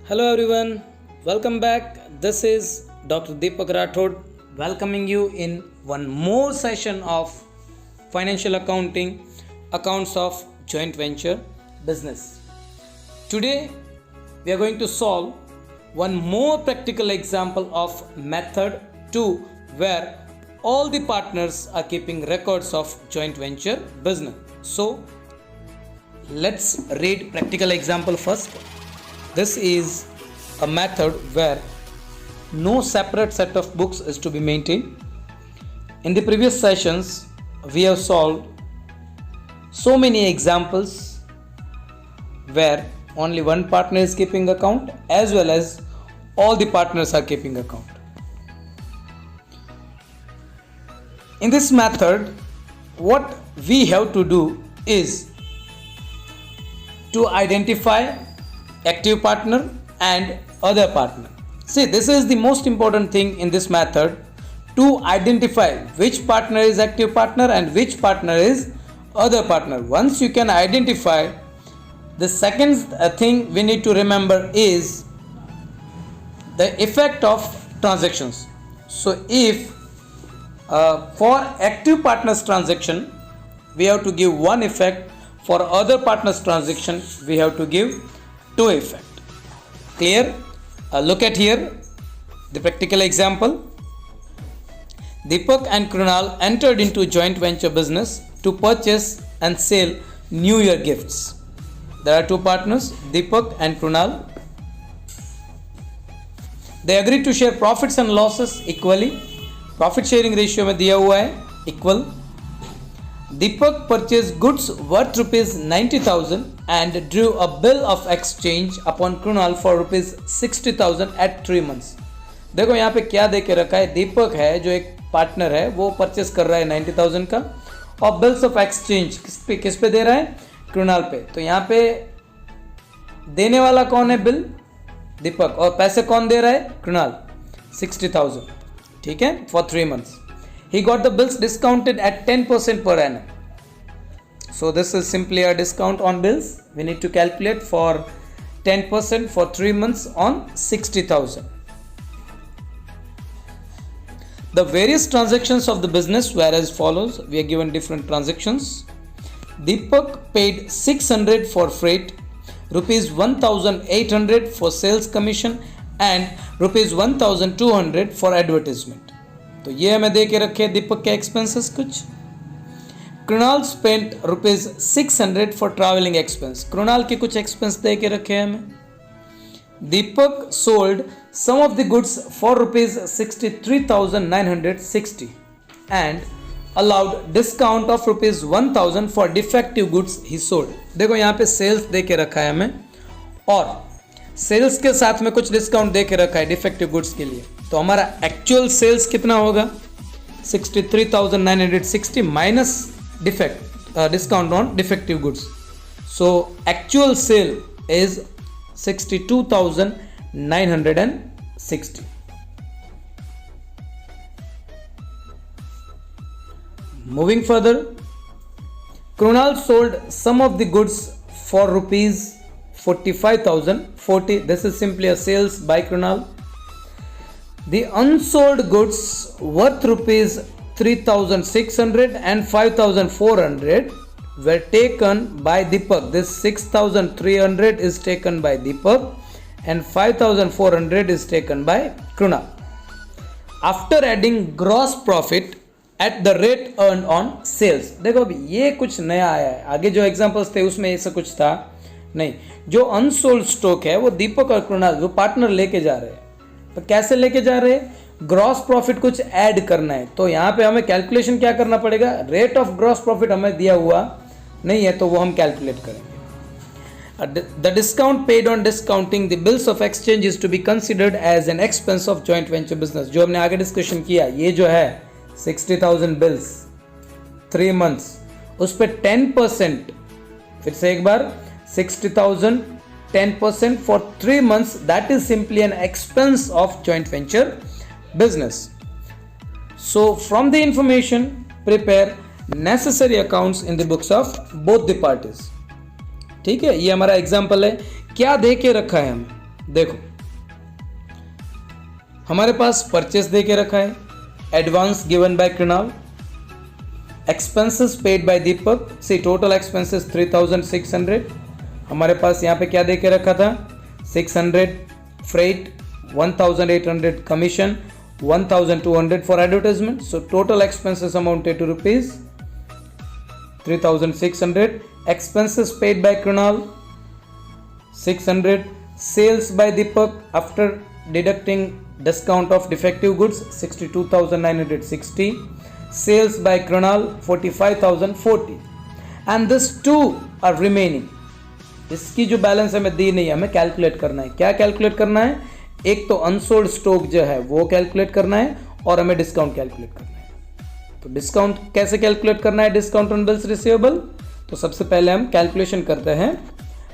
Hello everyone, welcome back. This is Dr. Deepak Rathod welcoming you in one more session of financial accounting, accounts of joint venture business. Today we are going to solve one more practical example of method 2 where all the partners are keeping records of joint venture business. So let's read practical example first. This is a method where no separate set of books is to be maintained. In the previous sessions, we have solved so many examples where only one partner is keeping account as well as all the partners are keeping account. In this method, what we have to do is to identify active partner and other partner. See, this is the most important thing in this method, to identify which partner is active partner and which partner is other partner. Once you can identify, the second thing we need to remember is the effect of transactions. So if for active partners transaction we have to give one effect, for other partners transaction we have to give two effect. Clear? Look at here the practical example. Deepak and Krunal entered into joint venture business to purchase and sell New Year gifts. There are two partners, Deepak and Krunal. They agreed to share profits and losses equally. Profit sharing ratio में दिया हुआ है equal. Deepak purchased goods worth rupees 90,000 and drew a bill of exchange upon Krunal for rupees 60,000 at 3 months. देखो यहाँ पे क्या दे के रखा है, दीपक है जो एक पार्टनर है वो परचेस कर रहा है 90,000 का और बिल्स ऑफ एक्सचेंज किस पे दे रहा है, कृणाल पे. तो यहाँ पे देने वाला कौन है, बिल दीपक, और पैसे कौन दे रहा है, कृणाल, 60,000. ठीक है, for 3 months. He got the bills discounted at 10% per annum. So this is simply a discount on bills. We need to calculate for 10% for 3 months on 60,000. The various transactions of the business were as follows. We are given different transactions. Deepak paid 600 for freight, rupees 1,800 for sales commission and rupees 1,200 for advertisement. तो ये हमें दे के रखे दीपक के expenses कुछ. Krunal spent rupees 600 for travelling expense. Krunal के कुछ expense दे के रखे हमें. Deepak sold some of the goods for rupees 63,960 and allowed discount of rupees 1,000 for defective goods he sold. देखो यहाँ पे सेल्स दे के रखा है हमें और सेल्स के साथ में कुछ डिस्काउंट दे के रखा है डिफेक्टिव गुड्स के लिए. तो हमारा एक्चुअल सेल्स कितना होगा, 63,960 minus defect discount on defective goods. So actual sale is 62,960. Moving further, Krunal sold some of the goods for rupees 45,040. This is simply a sales by Krunal. The unsold goods worth rupees 3,600 and 5,400 were taken by Deepak. This 6,300 is taken by Deepak and 5,400 is taken by Krunal. After adding gross profit at the rate earned on sales. देखो अभी ये कुछ नया आया है, आगे जो examples थे उसमें ऐसा कुछ था नहीं. जो अनसोल्ड स्टॉक है वो दीपक और कृणाल वो पार्टनर लेके जा रहे हैं. तो कैसे लेके जा रहे हैं, ग्रॉस प्रॉफिट कुछ ऐड करना है. तो यहाँ पे हमें कैलकुलेशन क्या करना पड़ेगा, रेट ऑफ ग्रॉस प्रॉफिट हमें दिया हुआ नहीं है तो वो हम कैलकुलेट करेंगे. The discount paid on discounting the bills of exchange is to be considered as an expense of joint venture business. जो हमने आगे डिस्कशन किया, ये जो है 60,000 बिल्स 3 months, उस पर 10%, फिर से एक बार 60,000 10% for 3 months, that is simply an expense of joint venture business. So from the information prepare necessary accounts in the books of both the parties. ठीक है, ये हमारा एग्जाम्पल है. क्या दे के रखा है हमें, देखो हमारे पास परचेस दे के रखा है, advance given by Krunal, expenses paid by Deepak, see total expenses 3600, हमारे पास यहाँ पे क्या दे के रखा था 600 freight, 1800 commission, 1200 for advertisement, so total expenses amounted to rupees 3600, expenses paid by Krunal 600, sales by Deepak after deducting discount of defective goods 62,960, sales by Krunal 45,040, and this two are remaining. इसकी जो balance हमें दी नहीं है, हमें calculate करना है। क्या calculate करना है? एक तो अनसोल्ड स्टॉक जो है वो कैलकुलेट करना है और हमें डिस्काउंट कैलकुलेट करना है। तो डिस्काउंट कैसे कैलकुलेट करना है? Discount on bills receivable. तो सबसे पहले हम कैलकुलेशन करते हैं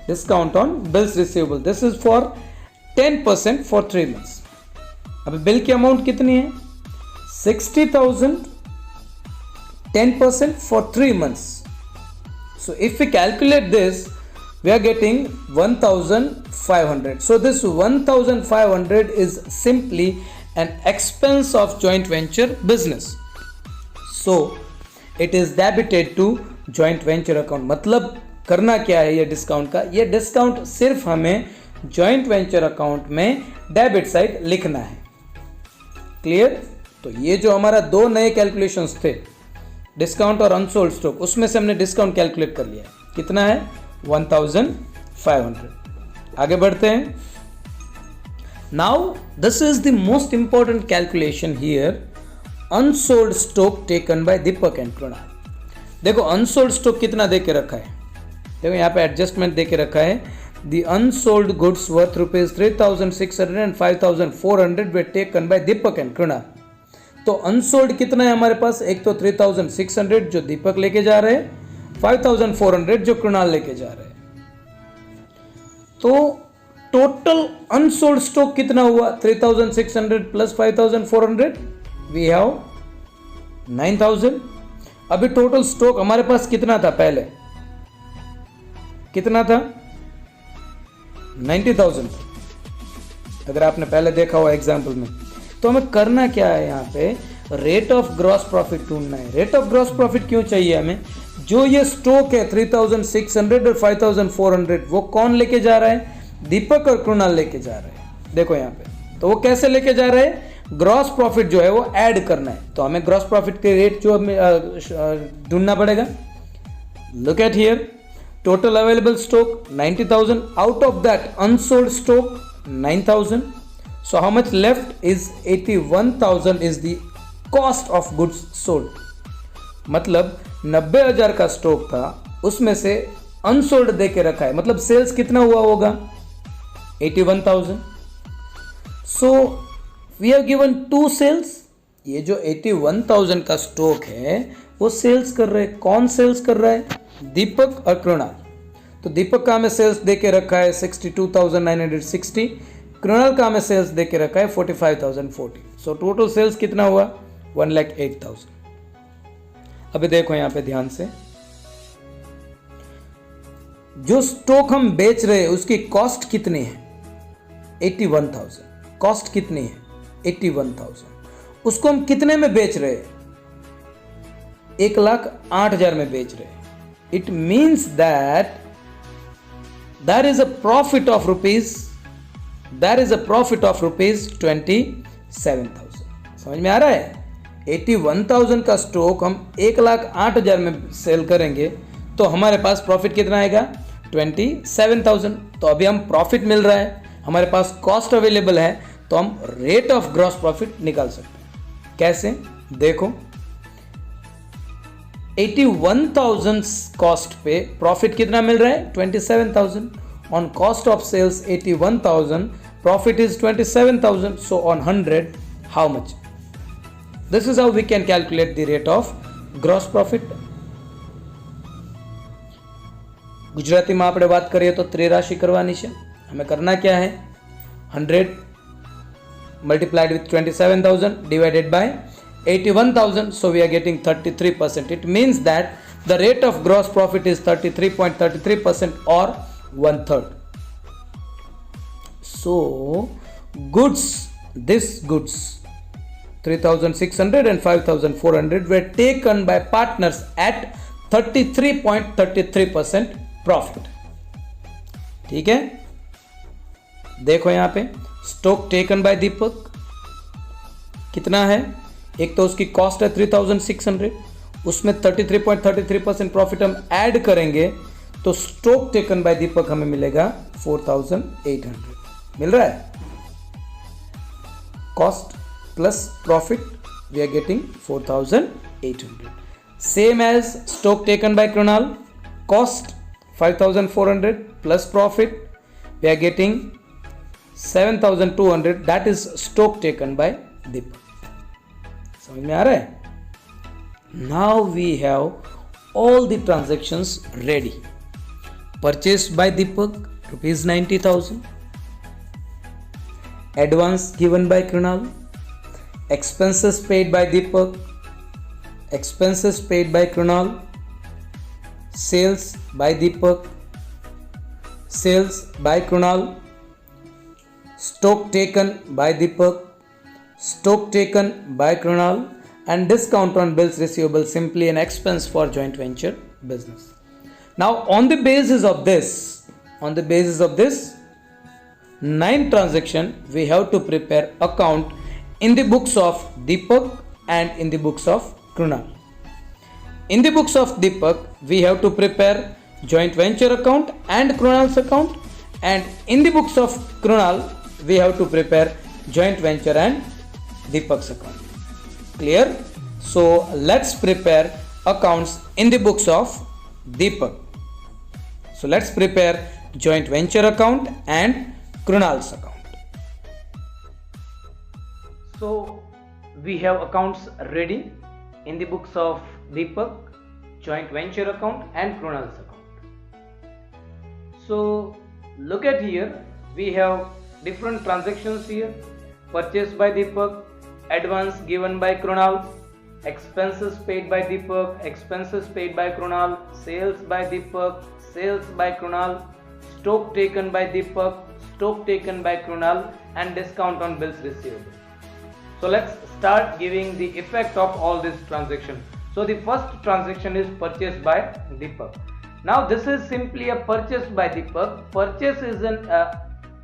discount on bills receivable. This is for 10% for 3 months. अभी बिल की अमाउंट कितनी है? 60,000, 10% for 3 months. So if we calculate this, we are getting 1500. So this 1500 is simply an expense of joint venture business, so it is debited to joint venture account. मतलब करना क्या है ये discount का? ये डिस्काउंट सिर्फ हमें जॉइंट वेंचर अकाउंट में डेबिट साइड लिखना है। क्लियर? तो ये जो हमारा दो नए कैलकुलेशंस थे, डिस्काउंट और अनसोल्ड स्टॉक, उसमें से हमने डिस्काउंट कैलकुलेट कर लिया। कितना है? 1500। आगे बढ़ते हैं। Now this is the most important calculation here, unsold stock taken by Deepak and Krunal. देखो अनसोल्ड स्टॉक कितना दे के रखा है, देखो यहाँ पे एडजस्टमेंट दे के रखा है। The unsold goods worth rupees 3600 and 5400 way taken by Deepak and Krunal. तो अनसोल्ड कितना है हमारे पास? एक तो 3600 जो दीपक लेके जा रहे हैं, 5400 जो कृणाल लेके जा रहे हैं। तो टोटल अनसोल्ड स्टॉक कितना हुआ? 3600 प्लस 5400, वी हैव 9000। अभी टोटल स्टॉक हमारे पास कितना था? पहले कितना था? 90,000। अगर आपने पहले देखा हुआ एग्जाम्पल में, तो हमें करना क्या है? यहाँ पे रेट ऑफ ग्रॉस प्रॉफिट ढूंढना है। रेट ऑफ ग्रॉस प्रॉफिट क्यों चाहिए हमें? जो ये स्टॉक है 3600 और 5400, वो कौन लेके जा रहा है? दीपक और कृणाल लेके जा रहे हैं। देखो यहाँ पे, तो वो कैसे लेके जा रहे हैं? ग्रॉस प्रॉफिट जो है वो ऐड करना है, तो हमें ग्रॉस प्रॉफिट के रेट जो ढूंढना पड़ेगा। Look at here, total available stock 90,000, out of that unsold stock 9,000, so how much left is 81,000 is the cost of goods sold. मतलब 90,000 का स्टॉक था, उसमें से अनसोल्ड दे के रखा है, मतलब सेल्स कितना हुआ होगा? 81,000। So we have given 2 sales. ये जो 81,000 का स्टॉक है वो सेल्स कर रहे हैं। कौन सेल्स कर रहा है? दीपक और कृणाल। तो दीपक का हमें सेल्स दे के रखा है 62,960, कृणाल का हमें सेल्स दे के रखा है 45,040। सो टोटल सेल्स कितना हुआ? 1,08,000। अभी देखो यहां पे ध्यान से, जो स्टॉक हम बेच रहे हैं उसकी कॉस्ट कितनी है? 81,000। कॉस्ट कितनी है? 81,000। उसको हम कितने में बेच रहे हैं? 1,08,000 में बेच रहे हैं। It means that there is a profit of rupees 27,000। समझ में आ रहा है? 81,000 का स्टॉक हम 1,08,000 में सेल करेंगे तो हमारे पास प्रॉफिट कितना आएगा? 27,000। तो अभी हम प्रॉफिट मिल रहा है, हमारे पास कॉस्ट अवेलेबल है, तो हम रेट ऑफ ग्रॉस प्रॉफिट निकाल सकते हैं। कैसे? देखो 81,000 कॉस्ट पे प्रॉफिट कितना मिल रहा है? 27,000। On cost of sales 81,000, profit is 27,000। So on 100 how much? This is how we can calculate the rate of gross profit. ગુજરાતીમાં આપણે વાત કરીએ તો ત્રિરાશી કરવાની છે। हमें करना क्या है? 100 multiplied with 27,000 divided by 81,000, so we are getting 33%. It means that the rate of gross profit is 33.33% or 1/3. So goods, this goods 3,600 and 5,400 were taken by partners at 33.33% profit. ठीक है, देखो यहां पे स्टॉक टेकन बाय दीपक कितना है. एक तो उसकी कॉस्ट है 3,600, उसमें 33.33% प्रॉफिट हम ऐड करेंगे तो स्टॉक टेकन बाय दीपक हमें मिलेगा 4,800. मिल रहा है. Cost plus profit we are getting 4,800. Same as stock taken by Krunal, cost 5,400 plus profit we are getting 7,200. that is stock taken by Deepak. समझ में आ रहा है. Now we have all the transactions ready. Purchased by Deepak rupees 90,000, advance given by Krunal, expenses paid by Deepak, expenses paid by Krunal, sales by Deepak, sales by Krunal, stock taken by Deepak, stock taken by Krunal, and discount on bills receivable, simply an expense for joint venture business. Now on the basis of this 9 transaction we have to prepare account in the books of Deepak and in the books of Krunal. In the books of Deepak, we have to prepare joint venture account and Krunal's account, and in the books of Krunal, we have to prepare joint venture and Deepak's account. Clear? So let's prepare accounts in the books of Deepak. So let's prepare joint venture account and Krunal's account. So we have accounts ready in the books of Deepak, joint venture account and Krunal's account. So look at here, we have different transactions here. Purchased by Deepak, advance given by Krunal, expenses paid by Deepak, expenses paid by Krunal, sales by Deepak, sales by Krunal, stock taken by Deepak, stock taken by Krunal, and discount on bills receivable. So let's start giving the effect of all this transaction. So the first transaction is purchased by Deepak. Now this is simply a purchase by Deepak.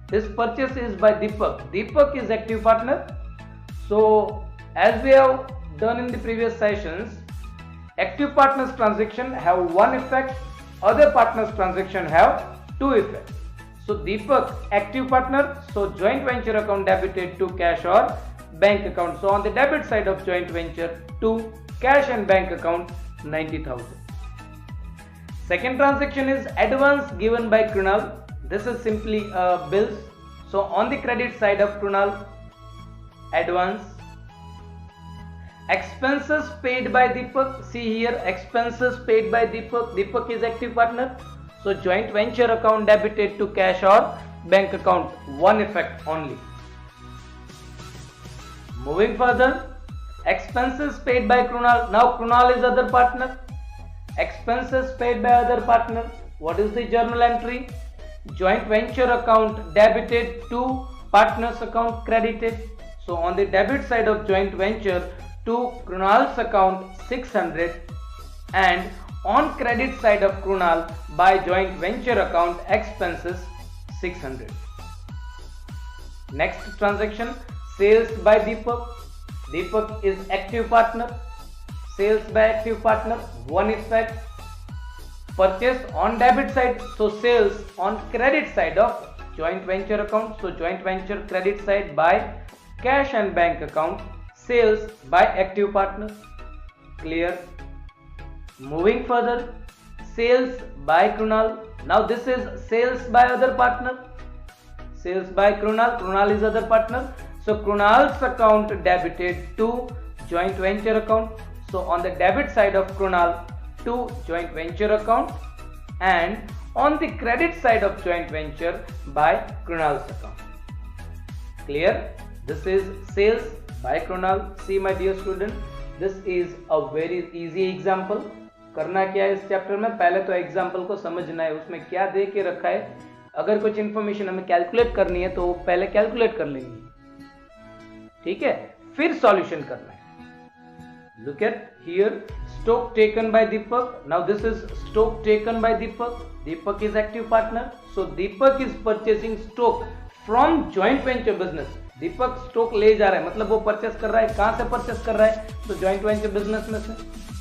This purchase is by Deepak. Deepak is active partner. So as we have done in the previous sessions, active partners transaction have one effect, other partners transaction have two effects. So Deepak active partner, so joint venture account debited to cash or bank account. So on the debit side of joint venture, to cash and bank account 90,000. Second transaction is advance given by Krunal. This is simply bills. So on the credit side of Krunal, advance. Expenses paid by Deepak. See here, expenses paid by Deepak. Deepak is active partner. So joint venture account debited to cash or bank account, one effect only. Moving further, expenses paid by Krunal. Now Krunal is other partner. Expenses paid by other partner. What is the journal entry? Joint venture account debited to partners account credited. So on the debit side of joint venture, to Krunal's account 600, and on credit side of Krunal by joint venture account expenses 600. Next transaction, sales by Deepak. Deepak is active partner. Sales by active partner, one effect. Purchase on debit side, so sales on credit side of joint venture account. So joint venture credit side by cash and bank account, sales by active partner. Clear? Moving further, sales by Krunal. Now this is sales by other partner. Sales by Krunal. Krunal is other partner. So Krunal's account debited to joint venture account. So on the debit side of Krunal, to joint venture account, and on the credit side of joint venture by Krunal's account. Clear? This is sales by Krunal. See my dear student, this is a very easy example. करना क्या है इस chapter में, पहले तो example को समझना है, उसमें क्या दे के रखा है, अगर कुछ इंफॉर्मेशन हमें कैलकुलेट करनी है तो पहले कैलकुलेट कर लेंगे, ठीक है, फिर सॉल्यूशन करना है। Look at here, stock taken by Deepak. Now this is stock taken by Deepak. Deepak is active partner, so Deepak is purchasing stock from joint venture business. Deepak stock ले जा रहा है, मतलब वो परचेस कर रहा है। कहाँ से परचेस कर रहा है? तो जॉइंट वेंचर बिजनेस में से।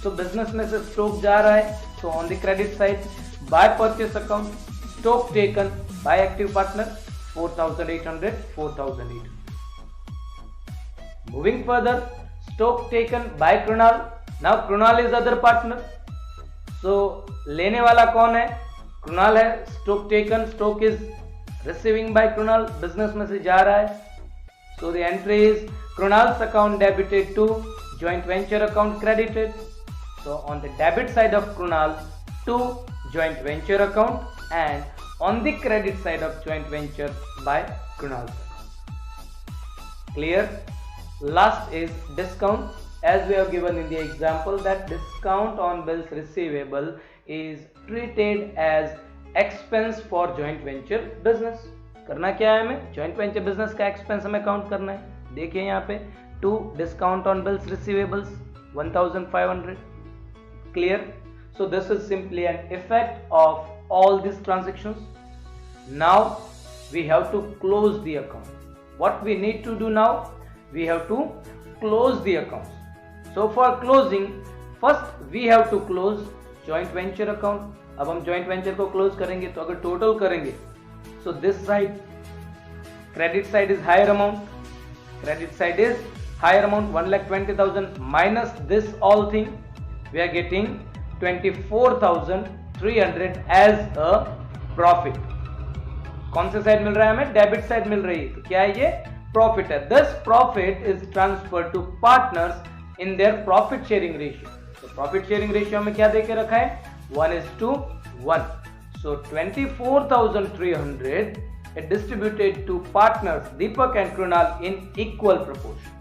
तो बिजनेस में से स्टॉक जा रहा है, तो on the credit side by purchase account stock taken by active partner 4,800, 4,800. Moving further, stock taken by Krunal. Now Krunal is other partner. So लेने वाला कौन है? Krunal है. Stock taken, stock is receiving by Krunal. business में से जा रहा है. So the entry is Krunal's account debited to joint venture account credited. So on the debit side of Krunal to joint venture account and on the credit side of joint venture by Krunal. Clear? Last is discount, as we have given in the example that discount on bills receivable is treated as expense for joint venture business. करना क्या है हमें? joint venture business का expense हमें count करना है। देखिए यहाँ पे to discount on bills receivables 1,500. Clear? So this is simply an effect of all these transactions. Now we have to close the account. What we need to do now? We have to close the accounts. So for closing, first we have to close joint venture account. अब हम joint venture को close करेंगे तो अगर total करेंगे, so this side credit side is higher amount. Credit side is higher amount 1,20,000 minus this all thing. We are getting 24,300 as a profit. कौन से side मिल रहा है हमें? डेबिट साइड मिल रही है। तो क्या है ये? प्रॉफिट है। This profit is transfer to partners in their profit sharing ratio. तो प्रॉफिट शेयरिंग रेशियो में क्या देके रखा है? 1:1. सो 24,300 is distributed to partners Deepak and Krunal in equal proportion.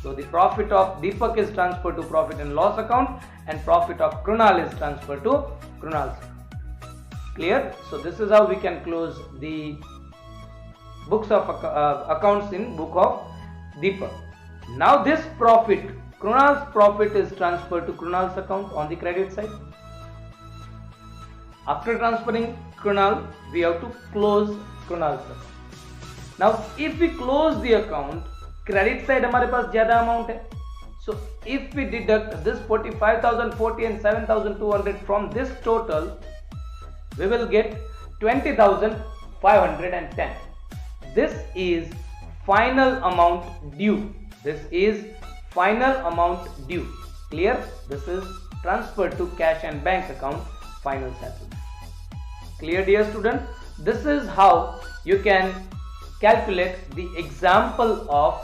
So the profit of Deepak is transferred to profit and loss account and profit of Krunal is transferred to Krunal's account. Clear? So this is how we can close the books of accounts in book of Deepak. Now this profit, Krunal's profit is transferred to Krunal's account on the credit side. After transferring Krunal, we have to close Krunal's account. Now if we close the account, credit side हमारे पास ज्यादा amount है. So if we deduct this 45,040 and 7,200 from this total, we will get 20,510. This is final amount due. This is final amount due. Clear? This is transferred to cash and bank account, final settlement. Clear, dear student? This is how you can calculate the example of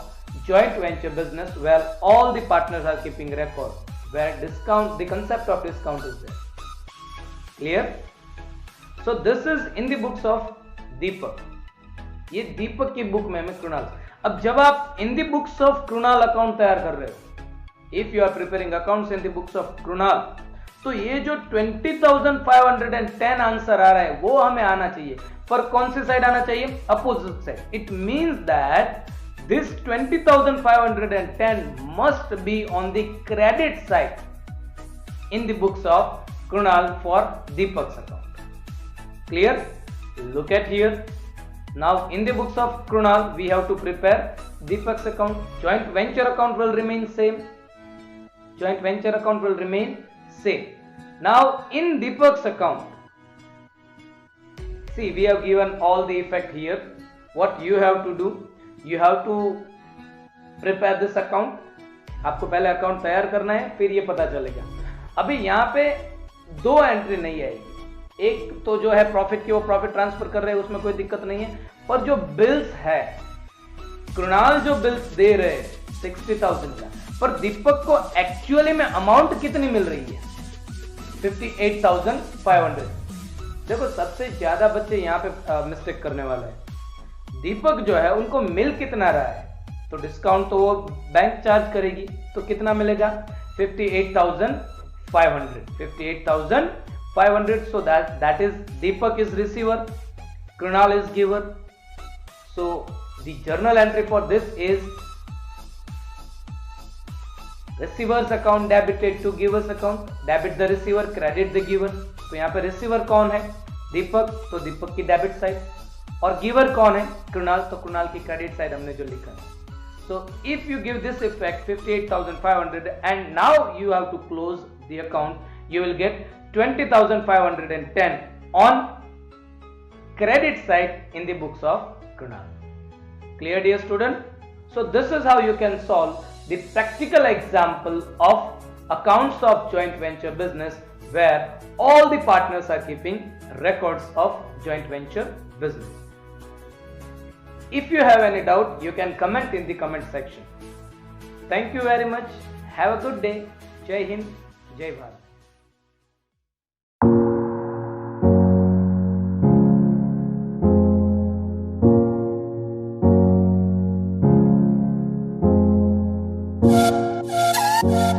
joint venture business where all the partners are keeping record, where discount, the concept of discount is there. Clear? So this is in the books of Deepak. ये दीपक की book में कृणाल। अब जब आप in the books of Krunal account तैयार कर रहे हो, if you are preparing accounts in the books of Krunal, तो ये जो 20,510 आंसर आ रहा है वो हमें आना चाहिए। पर कौन सी साइड आना चाहिए? Opposite side. It means that this 20,510 must be on the credit side in the books of Krunal for Deepak's account. Clear? Look at here. Now in the books of Krunal we have to prepare Deepak's account. Joint venture account will remain same. Joint venture account will remain same. Now in Deepak's account, see we have given all the effect here. What you have to do? You have to prepare this account. आपको पहले account तैयार करना है, फिर ये पता चलेगा। अभी यहाँ पे दो एंट्री नहीं आएगी। एक तो जो है प्रॉफिट की, वो प्रॉफिट ट्रांसफर कर रहे हैं, उसमें कोई दिक्कत नहीं है। पर जो बिल्स है, कृणाल जो बिल्स दे रहे हैं 60,000 का, पर दीपक को एक्चुअली में अमाउंट कितनी मिल रही है? 58,500। देखो सबसे ज्यादा बच्चे यहाँ पे मिस्टेक करने वाला है। दीपक जो है उनको मिल कितना रहा है? तो डिस्काउंट तो वो बैंक चार्ज करेगी, तो कितना मिलेगा? 58,500। 58,500, so that is Deepak is receiver, Krunal is giver. So the journal entry for this is receiver's account debited to giver's account. Debit the receiver, credit the giver. तो यहाँ पे receiver कौन है? दीपक, तो दीपक की डेबिट साइड, और giver कौन है? कृणाल, तो कृणाल की क्रेडिट साइड हमने जो लिखा है. So if you give this effect 58,500 and now you have to close the account, you will get 20,510 on credit side in the books of Krunal. Clear, dear student? So this is how you can solve the practical example of accounts of joint venture business where all the partners are keeping records of joint venture business. If you have any doubt, you can comment in the comment section. Thank you very much. Have a good day. Jai Hind, Jai Bharat. Yeah.